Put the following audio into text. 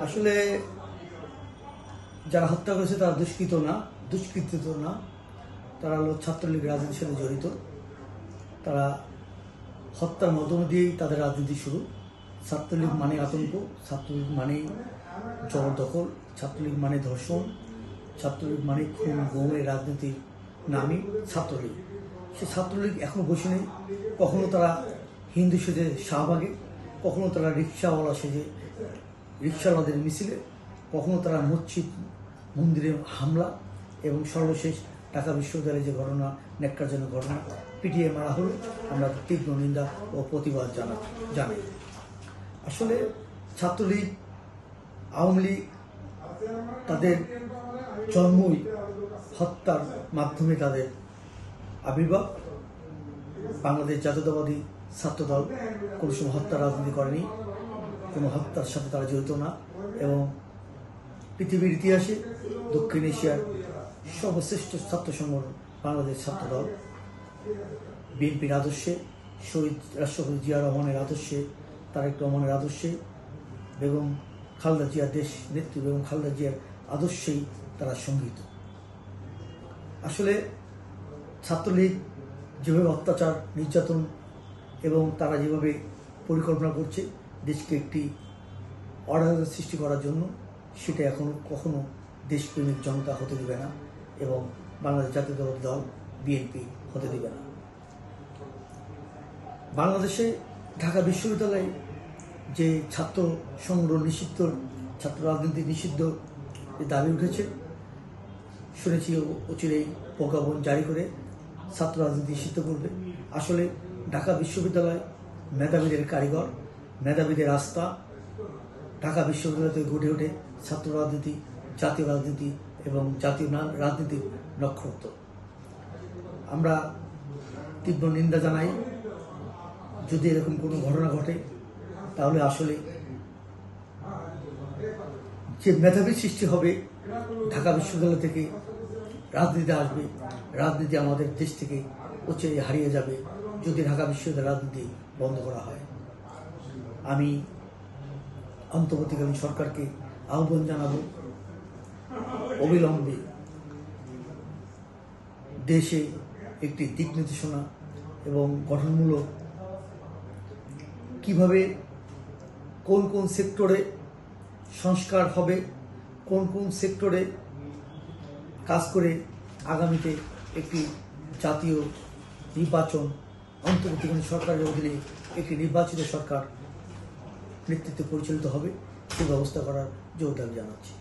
আসলে যারা হত্যা করেছে তারা দুষ্কৃতিত না, তারা হলো ছাত্রলীগ রাজনীতির সাথে জড়িত। তারা হত্যার মাধ্যম দিয়েই তাদের রাজনীতি শুরু। ছাত্রলীগ মানে আতঙ্ক, ছাত্রলীগ মানে জবরদখল, ছাত্রলীগ মানে ধর্ষণ, ছাত্রলীগ মানে খুন গুমের রাজনীতির নামই ছাত্রলীগ। সে ছাত্রলীগ এখনো বসে নেই। কখনো তারা হিন্দু সেজে শাহবাগে, কখনো তারা রিক্সাওয়ালা সেজে রিক্সাওয়ালাদের মিছিলে, কখনো তারা মসজিদ মন্দিরে হামলা, এবং সর্বশেষ ঢাকা বিশ্ববিদ্যালয়ে যে ঘটনা, ন্যাক্কারজনক ঘটনা, পিটিয়ে মারা হলো, আমরা তীব্র নিন্দা ও প্রতিবাদ জানাই। আসলে ছাত্রলীগ, আওয়ামী লীগ তাদের জন্মই হত্যার মাধ্যমে তাদের আবির্ভাব। বাংলাদেশ জাতীয়তাবাদী ছাত্রদল কোনো সময় হত্যার রাজনীতি করেনি, কোনো হত্যার সাথে তারা জড়িত না, এবং পৃথিবীর ইতিহাসে দক্ষিণ এশিয়ার সর্বশ্রেষ্ঠ ছাত্র সংগঠন বাংলাদেশ ছাত্রদল, বিএনপির আদর্শে, শহীদ রাষ্ট্রপতি জিয়া রহমানের আদর্শে, তারেক রহমানের আদর্শে, বেগম খালেদা জিয়ার দেশ নেত্রী বেগম খালেদা জিয়ার আদর্শেই তারা সঙ্গীত। আসলে ছাত্রলীগ যেভাবে অত্যাচার, নির্যাতন এবং তারা যেভাবে পরিকল্পনা করছে দেশকে একটি অরাজকতা সৃষ্টি করার জন্য, সেটা এখনো কখনো দেশপ্রেমিক জনতা হতে দিবে না, এবং বাংলাদেশ জাতীয়তাবাদী দল বিএনপি হতে দিবে না। বাংলাদেশে ঢাকা বিশ্ববিদ্যালয়ে যে ছাত্র সংগ্রহ নিষিদ্ধ, ছাত্র রাজনীতি নিষিদ্ধ দাবি উঠেছে, শুনেছি অচিরেই প্রজ্ঞাপন জারি করে ছাত্র রাজনীতি নিষিদ্ধ করবে। আসলে ঢাকা বিশ্ববিদ্যালয় মেধাবীদের কারিগর, মেধাবীদের আস্থা। ঢাকা বিশ্ববিদ্যালয় থেকে গড়ে ওঠে ছাত্র রাজনীতি, জাতীয় রাজনীতি এবং জাতীয় রাজনীতির নক্ষত্র। আমরা তীব্র নিন্দা জানাই। যদি এরকম কোনো ঘটনা ঘটে, তাহলে আসলে যে মেধাবীর সৃষ্টি হবে ঢাকা বিশ্ববিদ্যালয় থেকে, রাজনীতি আসবে, রাজনীতি আমাদের দেশ থেকে অচিরেই হারিয়ে যাবে যদি ঢাকা বিশ্ববিদ্যালয় রাজনীতি বন্ধ করা হয়। আমি অন্তর্বর্তীকালীন সরকারকে আহ্বান জানাবো, অবিলম্বে দেশে একটি দিক নির্দেশনা এবং গঠনমূলক কিভাবে কোন কোন সেক্টরে সংস্কার হবে, কোন কোন সেক্টরে কাজ করে আগামীতে একটি জাতীয় নির্বাচন, অন্তর্বর্তীকালীন সরকারের অধীনে একটি নির্বাচিত সরকার নেতৃত্বে পরিচালিত হবে, সে ব্যবস্থা করার জোর দাবি জানাচ্ছি।